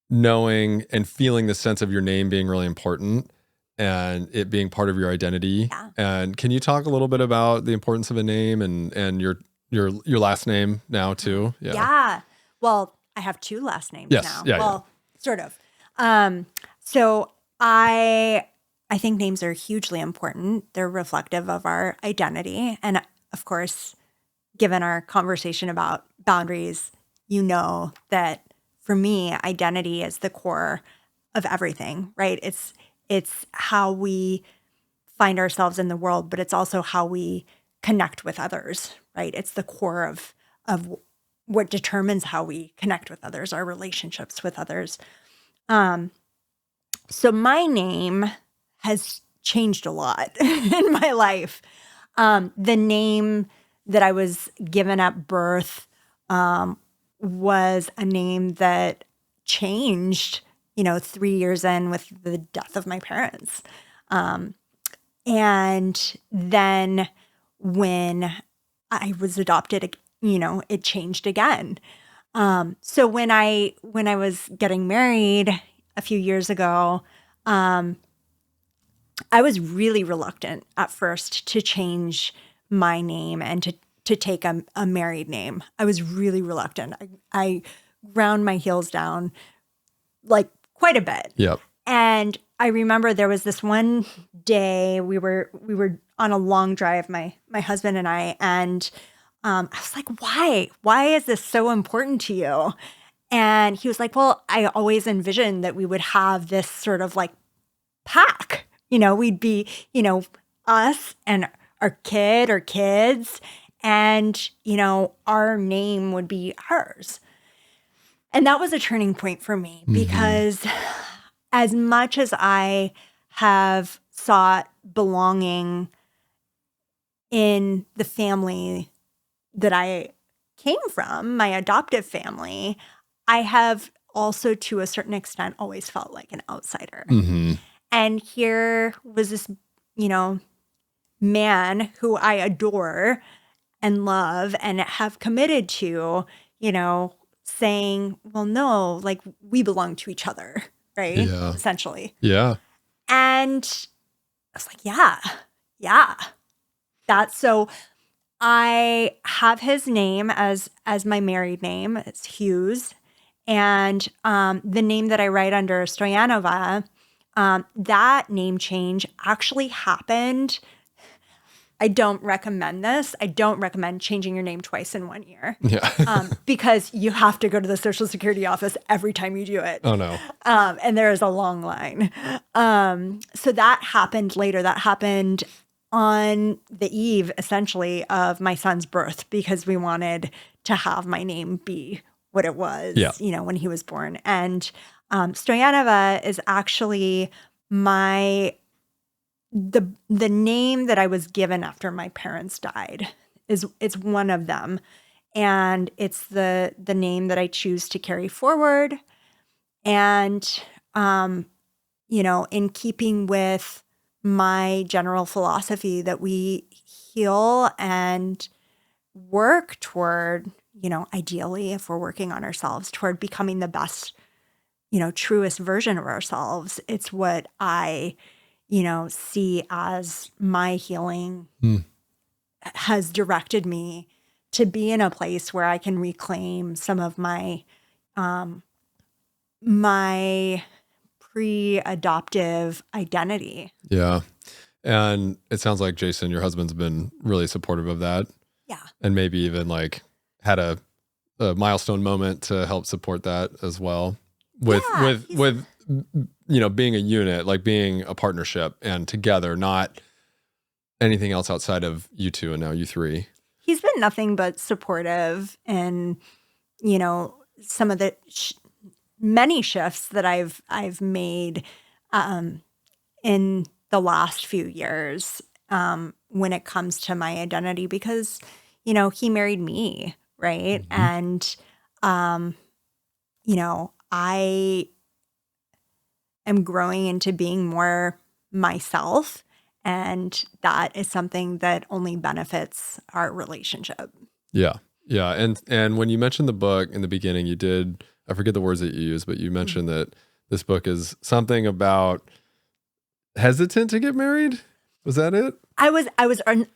knowing and feeling the sense of your name being really important and it being part of your identity. Yeah. And can you talk a little bit about the importance of a name and your last name now too? Yeah. Well, I have two last names now. Yeah. Sort of. So I think names are hugely important. They're reflective of our identity. And of course, given our conversation about boundaries, that for me, identity is the core of everything, right? It's how we find ourselves in the world, but it's also how we connect with others, right? It's the core of what determines how we connect with others, our relationships with others. So my name has changed a lot in my life. The name that I was given at birth was a name that changed, 3 years in with the death of my parents. And then when I was adopted, it changed again. So when I was getting married a few years ago, I was really reluctant at first to change my name and to take a married name. I was really reluctant. I ground my heels down like quite a bit. Yep. And I remember there was this one day we were on a long drive, my husband and I, and I was like, why is this so important to you? And he was like, well, I always envisioned that we would have this sort of like pack, we'd be, us and our kid or kids, and, our name would be ours. And that was a turning point for me because as much as I have sought belonging in the family that I came from, my adoptive family, I have also to a certain extent always felt like an outsider. And here was this, man who I adore and love and have committed to, saying, well, no, like we belong to each other, right? Yeah. Essentially. Yeah. And I was like, yeah. That's so I have his name as my married name. It's Hughes. And the name that I write under, Stoyanova, that name change actually happened. I don't recommend this. I don't recommend changing your name twice in 1 year. Yeah. Because you have to go to the Social Security office every time you do it. Oh, no. And there is a long line. So that happened later. That happened on the eve, essentially, of my son's birth because we wanted to have my name be what it was, when he was born. And Stoyanova is actually the name that I was given after my parents died. It's one of them. And it's the name that I choose to carry forward. And, in keeping with my general philosophy that we heal and work toward, ideally, if we're working on ourselves, toward becoming the best, truest version of ourselves. It's what I, see as my healing has directed me to be in a place where I can reclaim some of my my pre-adoptive identity. Yeah. And it sounds like Jason, your husband's been really supportive of that. Yeah. And maybe even like had a milestone moment to help support that as well. With being a unit, like being a partnership and together, not anything else outside of you two and now you three. He's been nothing but supportive in, some of the many shifts that I've made in the last few years when it comes to my identity because, he married me, right? And, I am growing into being more myself. And that is something that only benefits our relationship. Yeah. Yeah. And when you mentioned the book in the beginning, you did, I forget the words that you used, but you mentioned that this book is something about hesitant to get married. Was that it? I was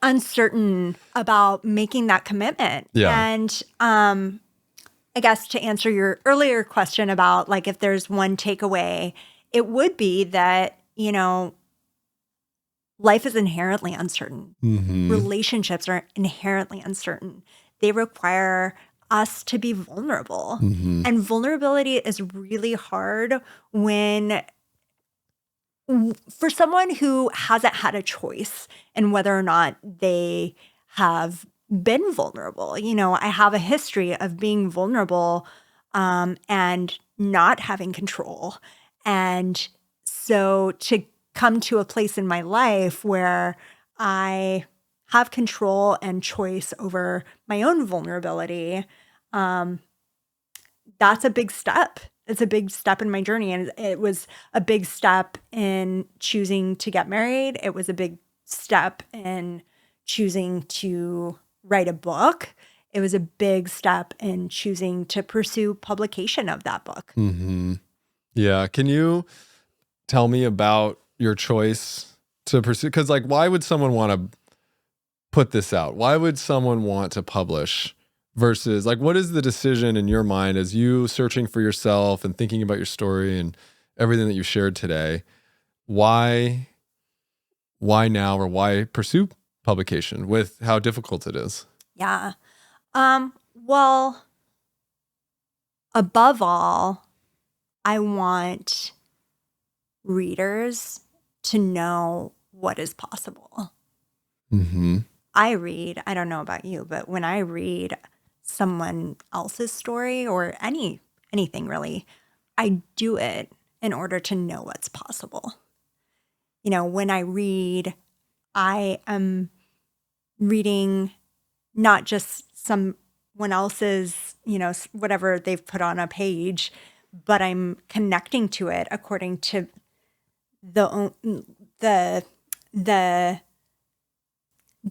uncertain about making that commitment. Yeah. And I guess to answer your earlier question about like if there's one takeaway, it would be that, life is inherently uncertain. Relationships are inherently uncertain. They require us to be vulnerable. And vulnerability is really hard for someone who hasn't had a choice in whether or not they have been vulnerable. I have a history of being vulnerable and not having control. And so to come to a place in my life where I have control and choice over my own vulnerability, that's a big step. It's a big step in my journey. And it was a big step in choosing to get married. It was a big step in choosing to write a book. It was a big step in choosing to pursue publication of that book. Yeah. Can you tell me about your choice to pursue? Because why would someone want to put this out? Why would someone want to publish versus what is the decision in your mind as you searching for yourself and thinking about your story and everything that you shared today? Why now, or why pursue publication with how difficult it is? Yeah. Well, above all, I want readers to know what is possible. I don't know about you, but when I read someone else's story or anything really, I do it in order to know what's possible. When I read, I am reading not just someone else's, whatever they've put on a page, but I'm connecting to it according to the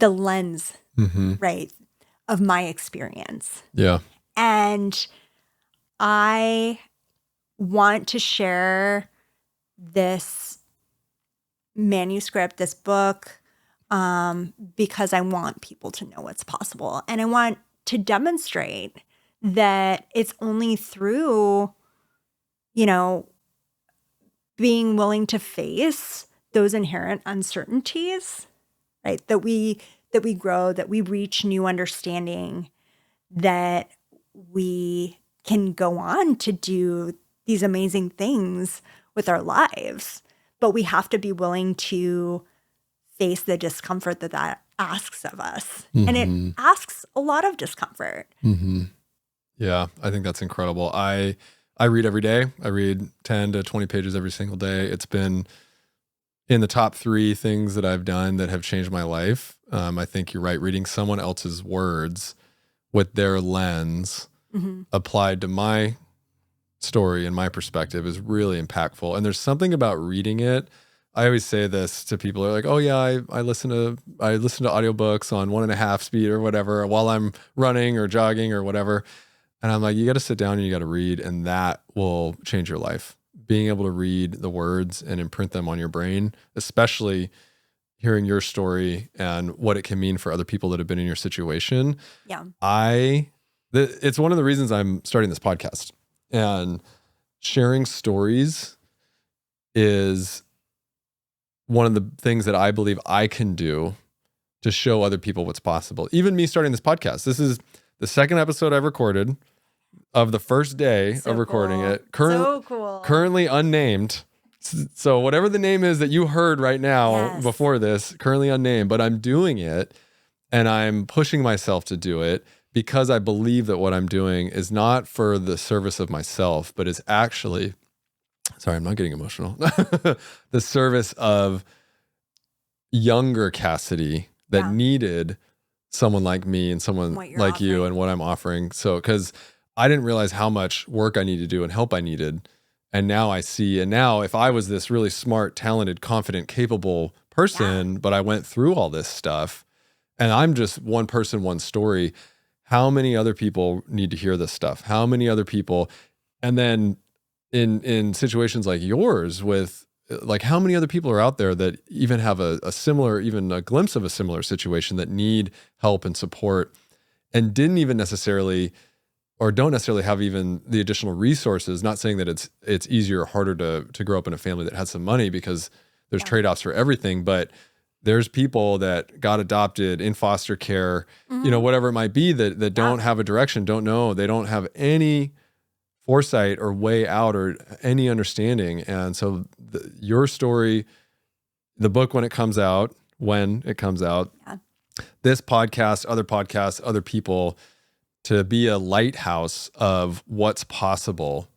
lens, right, of my experience. Yeah. And I want to share this manuscript, this book, because I want people to know what's possible. And I want to demonstrate that it's only through, you know, being willing to face those inherent uncertainties, right? That we grow, that we reach new understanding, that we can go on to do these amazing things with our lives. But we have to be willing to face the discomfort that asks of us. And it asks a lot of discomfort. Yeah, I think that's incredible. I read every day. I read 10 to 20 pages every single day. It's been in the top 3 things that I've done that have changed my life. I think you're right. Reading someone else's words with their lens applied to my story and my perspective is really impactful. And there's something about reading it. I always say this to people. They're like, "Oh yeah, I listen to audiobooks on 1.5 speed or whatever while I'm running or jogging or whatever." And I'm like, you got to sit down and you got to read, and that will change your life. Being able to read the words and imprint them on your brain, especially hearing your story and what it can mean for other people that have been in your situation. Yeah. It's one of the reasons I'm starting this podcast, and sharing stories is one of the things that I believe I can do to show other people what's possible. Even me starting this podcast, this is the second episode I've recorded of the first day of recording it. Currently unnamed. So whatever the name is that you heard right now before this, currently unnamed, but I'm doing it and I'm pushing myself to do it because I believe that what I'm doing is not for the service of myself, but is actually, sorry, I'm not getting emotional, the service of younger Kassidy that needed someone like me and someone like you and what I'm offering. So, because I didn't realize how much work I needed to do and help I needed. And now I see, and now if I was this really smart, talented, confident, capable person, but I went through all this stuff and I'm just one person, one story, how many other people need to hear this stuff? How many other people? And then in situations like yours with, like, how many other people are out there that even have a similar, even a glimpse of a similar situation that need help and support and didn't even necessarily, or don't necessarily have even the additional resources? Not saying that it's easier or harder to grow up in a family that has some money, because there's trade-offs for everything, but there's people that got adopted in foster care, you know, whatever it might be, that don't have a direction, don't know, they don't have any foresight or way out or any understanding. And so your story, the book, when it comes out, this podcast, other people, to be a lighthouse of what's possible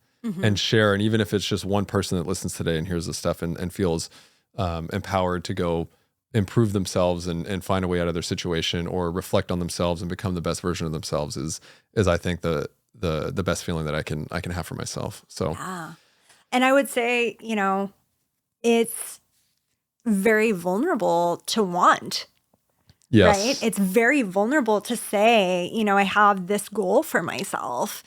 and share. And even if it's just one person that listens today and hears this stuff and feels empowered to go improve themselves and find a way out of their situation or reflect on themselves and become the best version of themselves is I think the best feeling that I can have for myself. So, and I would say, you know, it's very vulnerable to want. Yes. Right? It's very vulnerable to say, you know, I have this goal for myself,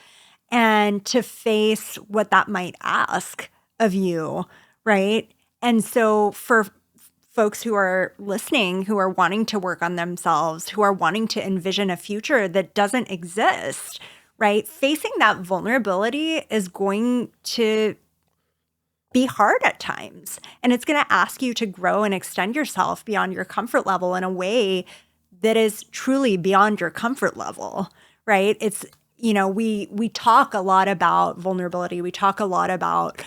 and to face what that might ask of you, right? And so for folks who are listening, who are wanting to work on themselves, who are wanting to envision a future that doesn't exist, right? Facing that vulnerability is going to be hard at times. And it's going to ask you to grow and extend yourself beyond your comfort level in a way that is truly beyond your comfort level, right? It's, you know, we talk a lot about vulnerability. We talk a lot about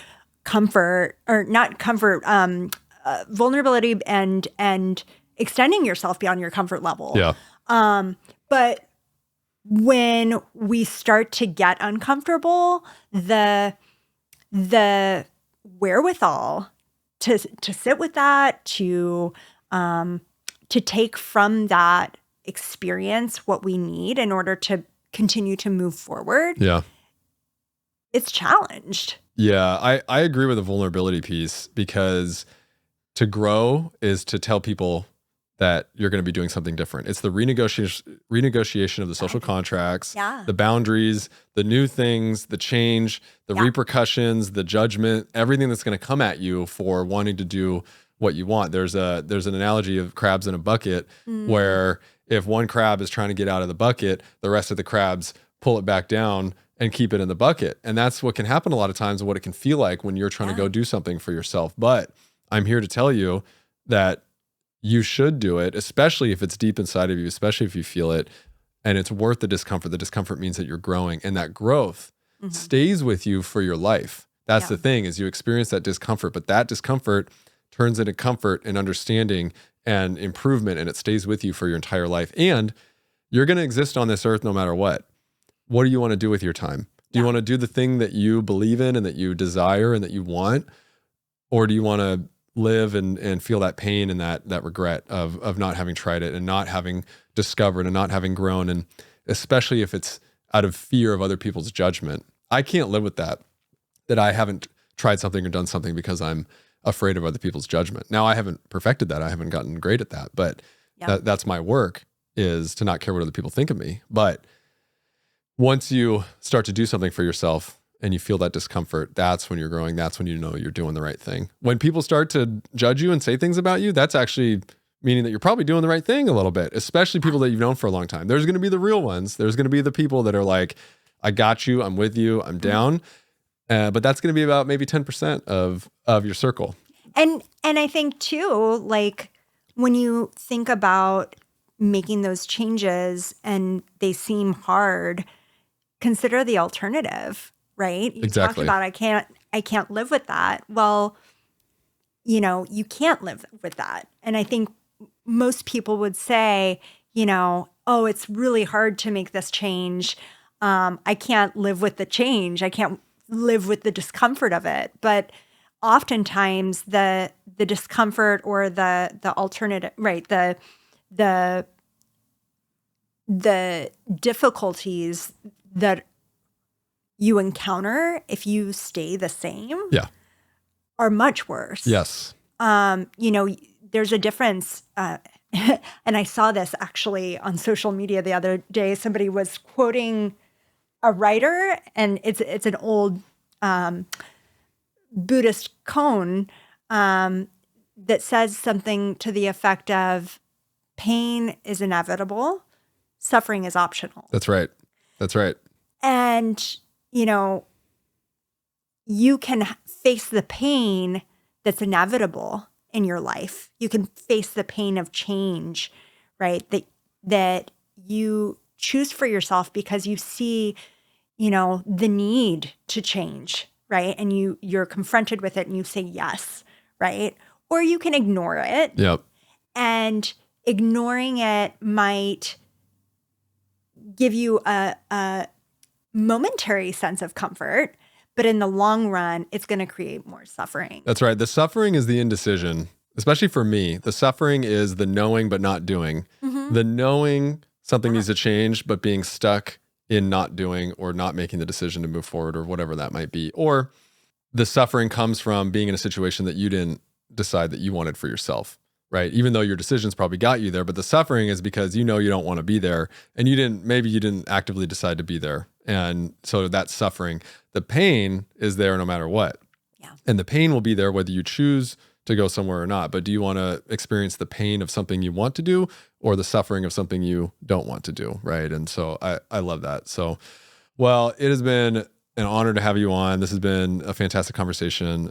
comfort, or not comfort, vulnerability and extending yourself beyond your comfort level. Yeah. But when we start to get uncomfortable, the wherewithal to sit with that, to take from that experience what we need in order to continue to move forward. Yeah. It's challenged. Yeah. I agree with the vulnerability piece, because to grow is to tell people that you're going to be doing something different. It's the renegotiation of the social contracts, the boundaries, the new things, the change, the repercussions, the judgment, everything that's going to come at you for wanting to do what you want. There's an analogy of crabs in a bucket where if one crab is trying to get out of the bucket, the rest of the crabs pull it back down and keep it in the bucket. And that's what can happen a lot of times and what it can feel like when you're trying to go do something for yourself. But I'm here to tell you that you should do it, especially if it's deep inside of you, especially if you feel it, and it's worth the discomfort. The discomfort means that you're growing, and that growth stays with you for your life. That's the thing, is you experience that discomfort, but that discomfort turns into comfort and understanding and improvement, and it stays with you for your entire life. And you're going to exist on this earth no matter what. What do you want to do with your time? Do you want to do the thing that you believe in and that you desire and that you want? Or do you want to live and feel that pain and that regret of not having tried it and not having discovered and not having grown, and especially if it's out of fear of other people's judgment? I can't live with that I haven't tried something or done something because I'm afraid of other people's judgment. Now, I haven't perfected that. I haven't gotten great at that, but that's my work, is to not care what other people think of me. But once you start to do something for yourself and you feel that discomfort, that's when you're growing. That's when you know you're doing the right thing. When people start to judge you and say things about you, that's actually meaning that you're probably doing the right thing a little bit, especially people that you've known for a long time. There's going to be the real ones. There's going to be the people that are like, I got you, I'm with you, I'm down. But that's going to be about maybe 10% of your circle. And I think too, like when you think about making those changes and they seem hard, consider the alternative, right? You talked about, I can't live with that. Well, you can't live with that. And I think most people would say, oh, it's really hard to make this change. I can't live with the change. I can't live with the discomfort of it. But oftentimes the discomfort or the alternative, right? The difficulties that you encounter if you stay the same are much worse. Yes. There's a difference. And I saw this actually on social media the other day. Somebody was quoting a writer, and it's an old Buddhist koan that says something to the effect of, pain is inevitable, suffering is optional. That's right. And, you can face the pain that's inevitable in your life. You can face the pain of change, right? That you choose for yourself because you see, the need to change, right? And you're confronted with it and you say yes, right? Or you can ignore it. Yep. And ignoring it might give you a momentary sense of comfort, but in the long run, it's going to create more suffering. That's right. The suffering is the indecision, especially for me. The suffering is the knowing but not doing. The knowing something needs to change, but being stuck in not doing or not making the decision to move forward or whatever that might be. Or the suffering comes from being in a situation that you didn't decide that you wanted for yourself, right? Even though your decisions probably got you there, but the suffering is because you don't want to be there, and maybe you didn't actively decide to be there. And so that's suffering. The pain is there no matter what. Yeah. And the pain will be there whether you choose to go somewhere or not. But do you want to experience the pain of something you want to do or the suffering of something you don't want to do, right? And so I love that. So, well, it has been an honor to have you on. This has been a fantastic conversation.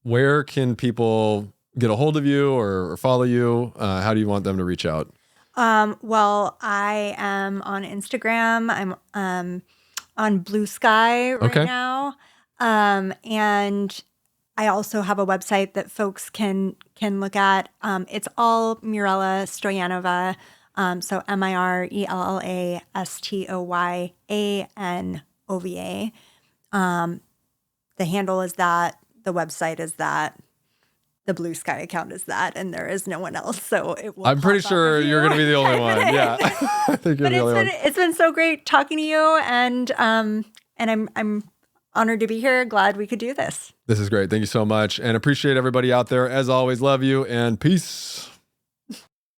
Where can people get a hold of you or follow you? How do you want them to reach out? Well, I am on Instagram. I'm on Blue Sky right now. And I also have a website that folks can look at. It's all Mirella Stoyanova. So Mirella Stoyanova. The handle is that. The website is that. The Blue Sky account is that, and there is no one else. So it will. I'm pretty sure you're going to be the only one. Yeah, I think you're the only one. It's been so great talking to you, and I'm honored to be here. Glad we could do this. This is great. Thank you so much, and appreciate everybody out there. As always, love you and peace.